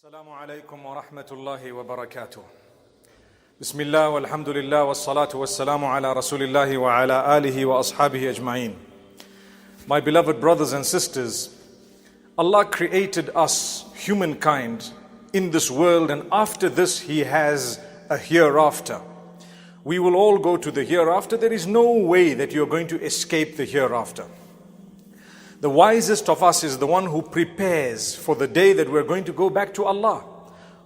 السلام عليكم ورحمة الله وبركاته. بسم الله والحمد لله والصلاة والسلام على رسول الله وعلى آله وأصحابه أجمعين. My beloved brothers and sisters, Allah created us, humankind, in this world, and after this He has a hereafter. We will all go to the hereafter. There is no way that you're going to escape the hereafter. The wisest of us is the one who prepares for the day that we're going to go back to Allah.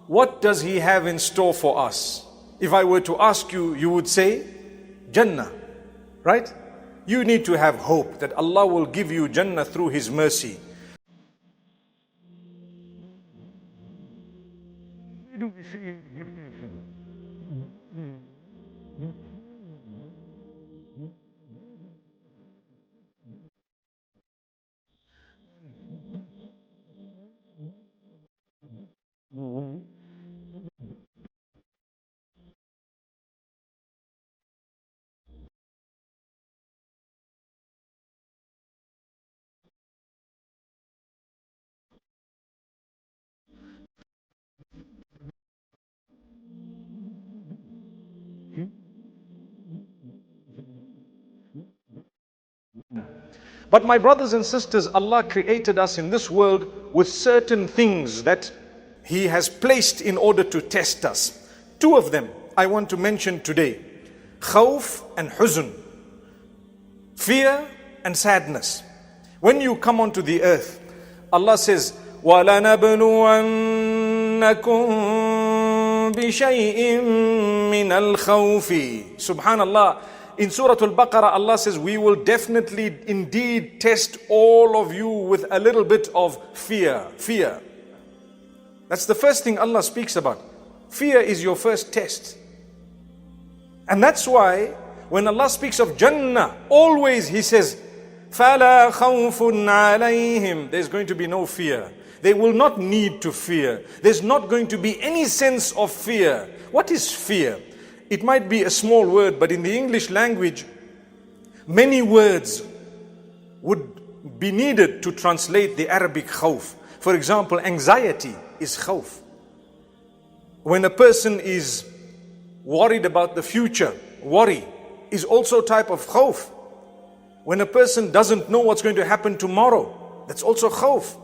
What does He have in store for us? If I were to ask you, you would say, Jannah, right? You need to have hope that Allah will give you Jannah through His mercy. But my brothers and sisters, Allah created us in this world with certain things that He has placed in order to test us. Two of them I want to mention today: khawf and huzn, fear and sadness. When you come onto the earth, Allah says, وَلَنَبْلُوَنَّكُمْ بِشَيْءٍ مِّنَ الْخَوْفِ. Subhanallah. In Surah Al-Baqarah, Allah says, we will definitely indeed test all of you with a little bit of fear. Fear. That's the first thing Allah speaks about. Fear is your first test. And that's why when Allah speaks of Jannah, always He says, فَلَا خَوْفٌ عَلَيْهِمْ. There's going to be no fear. They will not need to fear. There's not going to be any sense of fear. What is fear? It might be a small word, but in the English language, many words would be needed to translate the Arabic khawf. For example, anxiety is khawf. When a person is worried about the future, worry is also a type of khawf. When a person doesn't know what's going to happen tomorrow, that's also khawf.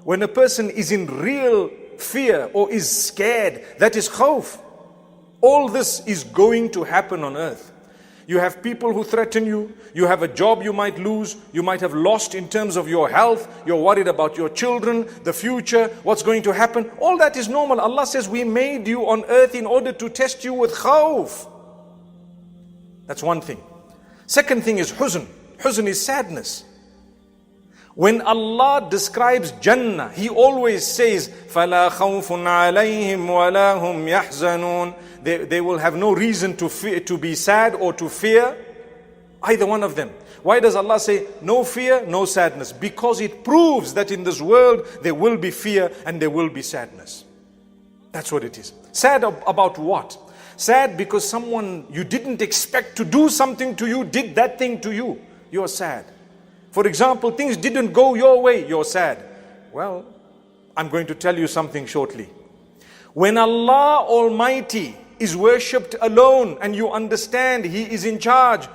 When a person is in real fear or is scared, that is khawf. All this is going to happen on earth. You have people who threaten you. You have a job you might lose. You might have lost in terms of your health. You're worried about your children, the future, what's going to happen. All that is normal. Allah says, we made you on earth in order to test you with khawf. That's one thing. Second thing is huzn. Huzn is sadness. When Allah describes Jannah, He always says, فَلَا خَوْفٌ عَلَيْهِمْ وَلَا هُمْ يَحْزَنُونَ. They will have no reason to fear, to be sad or to fear, either one of them. Why does Allah say no fear, no sadness? Because it proves that in this world there will be fear and there will be sadness. That's what it is. Sad about what? Sad because someone you didn't expect to do something to you did that thing to you. You're sad. For example, things didn't go your way, you're sad. Well, I'm going to tell you something shortly. When Allah Almighty is worshipped alone and you understand He is in charge,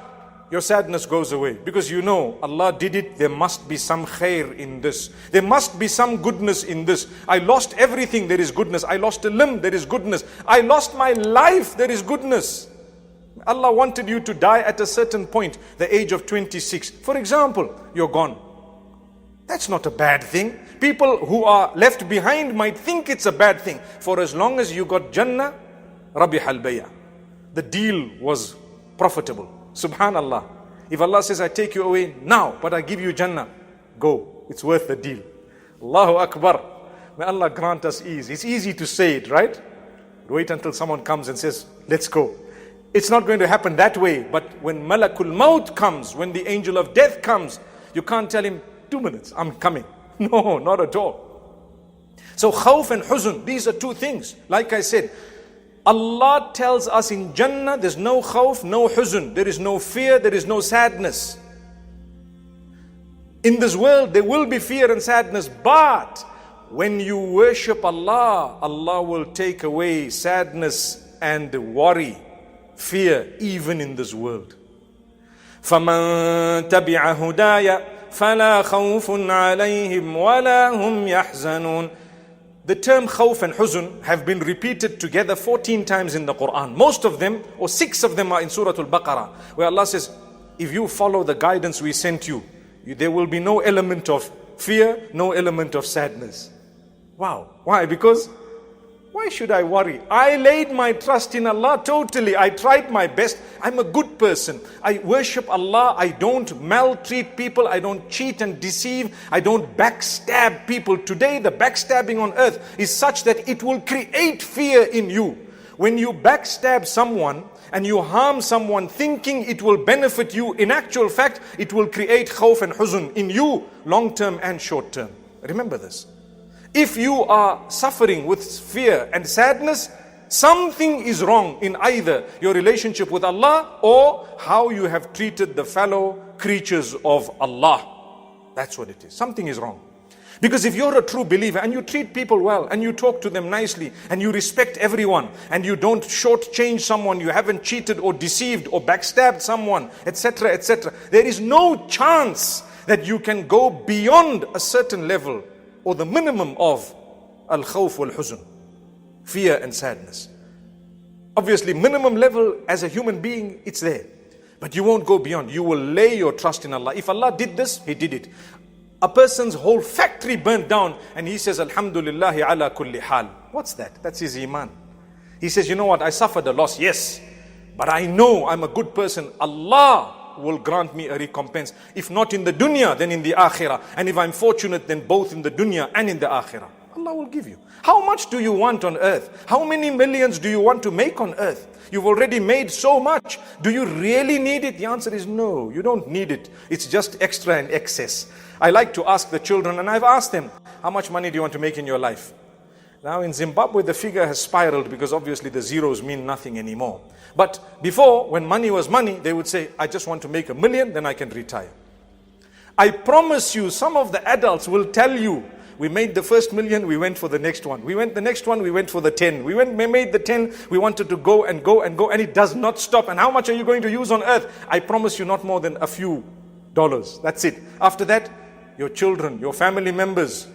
your sadness goes away. Because you know, Allah did it, there must be some khair in this. There must be some goodness in this. I lost everything, there is goodness. I lost a limb, there is goodness. I lost my life, there is goodness. Allah wanted you to die at a certain point, the age of 26. For example, you're gone. That's not a bad thing. People who are left behind might think it's a bad thing. For as long as you got Jannah, Rabih al-Bay'a. The deal was profitable. Subhanallah. If Allah says, I take you away now, but I give you Jannah, go. It's worth the deal. Allahu Akbar. May Allah grant us ease. It's easy to say it, right? Wait until someone comes and says, let's go. It's not going to happen that way. But when Malakul Maut comes, when the angel of death comes, you can't tell him, 2 minutes, I'm coming. No, not at all. So khawf and huzn, these are two things. Like I said, Allah tells us in Jannah, there's no khawf, no huzn. There is no fear, there is no sadness. In this world, there will be fear and sadness, but when you worship Allah, Allah will take away sadness and worry, fear, even in this world. فَمَن تَبِعَ هُدَايَ فَلَا خَوْفٌ عَلَيْهِمْ وَلَا هُمْ يَحْزَنُونَ. The term khawf and huzn have been repeated together 14 times in the Quran. Most of them, or 6 of them, are in Surah Al-Baqarah, where Allah says, if you follow the guidance we sent you, there will be no element of fear, no element of sadness. Wow. Why? Because why should I worry? I laid my trust in Allah totally. I tried my best. I'm a good person. I worship Allah. I don't maltreat people. I don't cheat and deceive. I don't backstab people. Today, the backstabbing on earth is such that it will create fear in you. When you backstab someone and you harm someone thinking it will benefit you, in actual fact, it will create khawf and huzn in you, long term and short term. Remember this. If you are suffering with fear and sadness, something is wrong in either your relationship with Allah or how you have treated the fellow creatures of Allah. That's what it is. Something is wrong. Because if you're a true believer and you treat people well and you talk to them nicely and you respect everyone and you don't shortchange someone, you haven't cheated or deceived or backstabbed someone, etc., etc., there is no chance that you can go beyond a certain level or the minimum of al-khawf wal-huzn, fear and sadness. Obviously, minimum level as a human being, it's there. But you won't go beyond. You will lay your trust in Allah. If Allah did this, He did it. A person's whole factory burnt down and he says, Alhamdulillahi ala kulli hal. What's that? That's his iman. He says, you know what? I suffered a loss, yes. But I know I'm a good person. Allah will grant me a recompense. If not in the dunya, then in the akhirah. And if I'm fortunate, then both in the dunya and in the akhirah. Allah will give you. How much do you want on earth? How many millions do you want to make on earth? You've already made so much. Do you really need it? The answer is no, you don't need it. It's just extra and excess. I like to ask the children, and I've asked them, how much money do you want to make in your life? Now in Zimbabwe, the figure has spiraled because obviously the zeros mean nothing anymore. But before, when money was money, they would say, I just want to make $1 million, then I can retire. I promise you, some of the adults will tell you, we made the first $1 million, we went for the next one. We went the next one, we went for the 10. We made the 10, we wanted to go and go and go, and it does not stop. And how much are you going to use on earth? I promise you, not more than a few dollars. That's it. After that, your children, your family members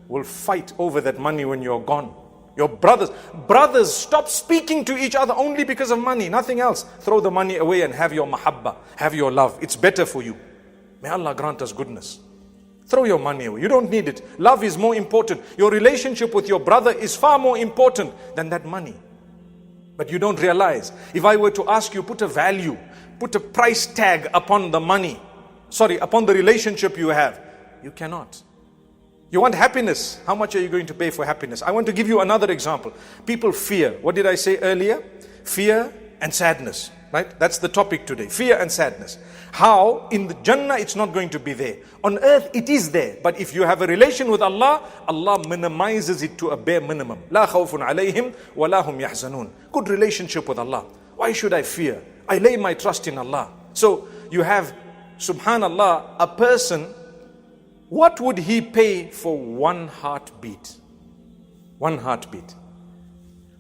will fight over that money when you're gone. Your brothers stop speaking to each other only because of money, nothing else. Throw the money away and have your mahabba, have your love. It's better for you. May Allah grant us goodness. Throw your money away. You don't need it. Love is more important. Your relationship with your brother is far more important than that money. But you don't realize. If I were to ask you, put a value, put a price tag upon the money, upon the relationship you have, you cannot. You want happiness. How much are you going to pay for happiness? I want to give you another example. People fear. What did I say earlier? Fear and sadness. Right? That's the topic today. Fear and sadness. How in the Jannah it's not going to be there. On earth it is there. But if you have a relation with Allah, Allah minimizes it to a bare minimum. La khawfun alayhim wa la hum yahzanun. Good relationship with Allah. Why should I fear? I lay my trust in Allah. So you have, subhanallah, a person, what would he pay for one heartbeat? One heartbeat.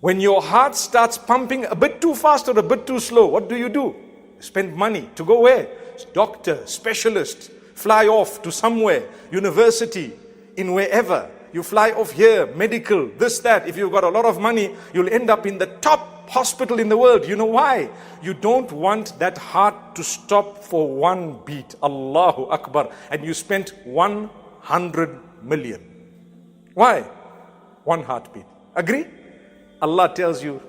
When your heart starts pumping a bit too fast or a bit too slow, what do? Spend money to go where? Doctor, specialist, fly off to somewhere, university, in wherever. You fly off here, medical, this, that. If you've got a lot of money, you'll end up in the top hospital in the world. You know why? You don't want that heart to stop for one beat. Allahu Akbar. And you spent 100 million. Why? One heartbeat. Agree? Allah tells you,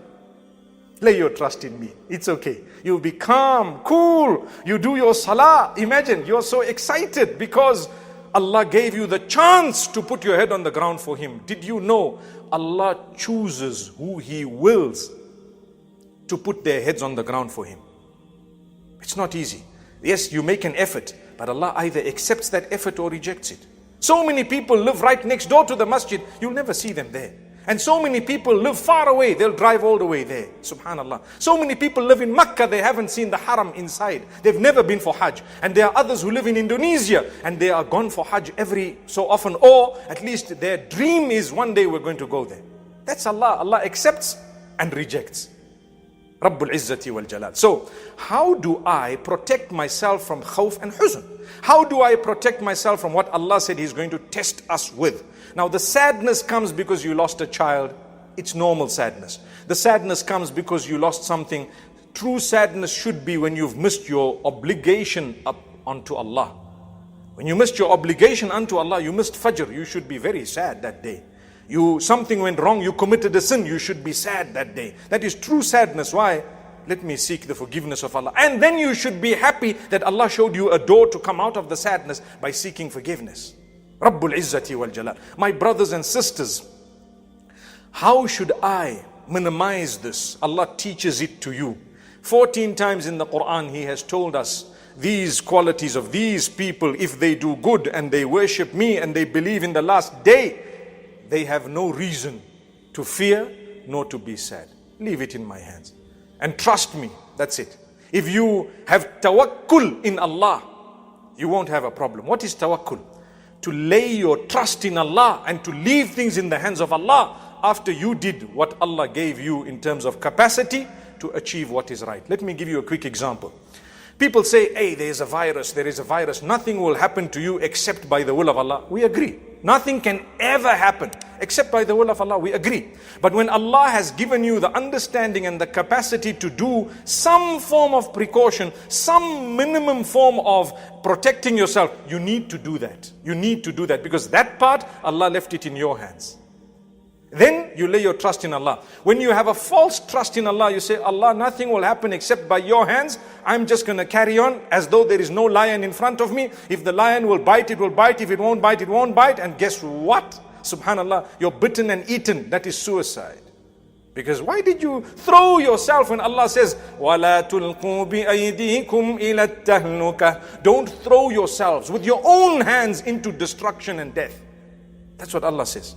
lay your trust in me. It's okay. You'll be calm, cool. You do your salah. Imagine, you're so excited because Allah gave you the chance to put your head on the ground for Him. Did you know Allah chooses who He wills to put their heads on the ground for Him? It's not easy. Yes, you make an effort, but Allah either accepts that effort or rejects it. So many people live right next door to the masjid, you'll never see them there. And so many people live far away, they'll drive all the way there. Subhanallah. So many people live in Mecca, they haven't seen the haram inside. They've never been for Hajj. And there are others who live in Indonesia and they are gone for Hajj every so often, or at least their dream is one day we're going to go there. That's Allah. Allah accepts and rejects. Rabbul Izzati wal Jalal. So, how do I protect myself from khawf and huzn? How do I protect myself from what Allah said He's going to test us with? Now, the sadness comes because you lost a child. It's normal sadness. The sadness comes because you lost something. True sadness should be when you've missed your obligation up unto Allah. When you missed your obligation unto Allah, you missed Fajr, you should be very sad that day. Something went wrong, you committed a sin, you should be sad that day. That is true sadness. Why? Let me seek the forgiveness of Allah. And then you should be happy that Allah showed you a door to come out of the sadness by seeking forgiveness. Rabbul Izzati wal Jalal. My brothers and sisters, how should I minimize this? Allah teaches it to you. 14 times in the Quran He has told us these qualities of these people. If they do good and they worship me and they believe in the last day, they have no reason to fear nor to be sad. Leave it in my hands and trust me. That's it. If you have tawakkul in Allah, you won't have a problem. What is tawakkul? To lay your trust in Allah and to leave things in the hands of Allah after you did what Allah gave you in terms of capacity to achieve what is right. Let me give you a quick example. People say, hey, there is a virus. Nothing will happen to you except by the will of Allah. We agree. Nothing can ever happen except by the will of Allah. We agree. But when Allah has given you the understanding and the capacity to do some form of precaution, some minimum form of protecting yourself, you need to do that. You need to do that because that part, Allah left it in your hands. Then you lay your trust in Allah. When you have a false trust in Allah, you say, Allah, nothing will happen except by your hands. I'm just going to carry on as though there is no lion in front of me. If the lion will bite, it will bite. If it won't bite, it won't bite. And guess what? Subhanallah, you're bitten and eaten. That is suicide. Because why did you throw yourself when Allah says, وَلَا تُلْقُوا بِأَيْدِيكُمْ إِلَى التَّهْلُكَةِ? Don't throw yourselves with your own hands into destruction and death. That's what Allah says.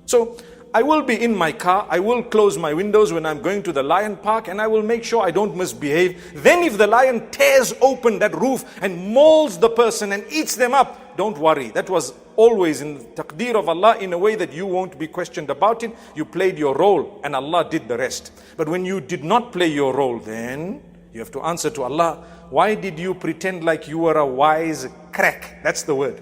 So, I will be in my car, I will close my windows when I'm going to the lion park, and I will make sure I don't misbehave. Then if the lion tears open that roof and mauls the person and eats them up, don't worry. That was always in the taqdeer of Allah in a way that you won't be questioned about it. You played your role and Allah did the rest. But when you did not play your role, then you have to answer to Allah. Why did you pretend like you were a wise crack? That's the word.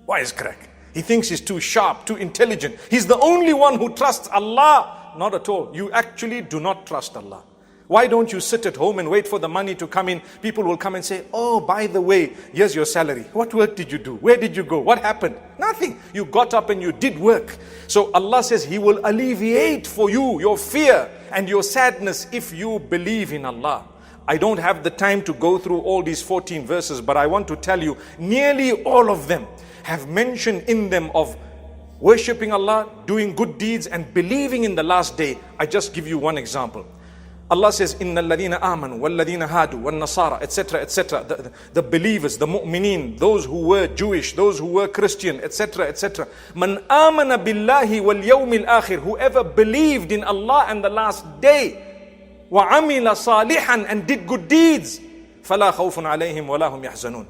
Wise crack. He thinks he's too sharp, too intelligent. He's the only one who trusts Allah. Not at all. You actually do not trust Allah. Why don't you sit at home and wait for the money to come in? People will come and say, oh, by the way, here's your salary. What work did you do? Where did you go? What happened? Nothing. You got up and you did work. So Allah says He will alleviate for you your fear and your sadness if you believe in Allah. I don't have the time to go through all these 14 verses, but I want to tell you, nearly all of them have mentioned in them of worshipping Allah, doing good deeds and believing in the last day. I just give you one example. Allah says, Inna alladhina amanu, walladhina hadu, wal nasara, etc., etc. The believers, the mu'mineen, those who were Jewish, those who were Christian, etc., etc. Man amana billahi wal yawmil akhir, whoever believed in Allah and the last day, wa amila salihan, and did good deeds, fala khawfun alayhim wa lahum yahzanun.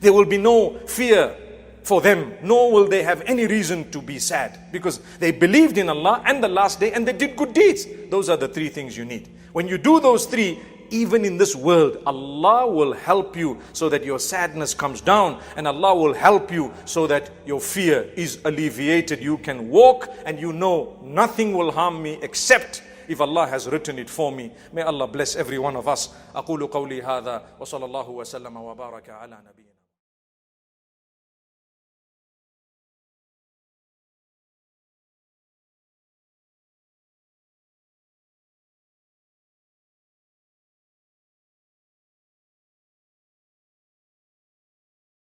There will be no fear for them, nor will they have any reason to be sad, because they believed in Allah and the last day and they did good deeds. Those are the three things you need. When you do those three, even in this world, Allah will help you so that your sadness comes down, and Allah will help you so that your fear is alleviated. You can walk and you know nothing will harm me except if Allah has written it for me. May Allah bless every one of us. أقول قولي هذا وصلى الله وسلم وبارك على نبينا.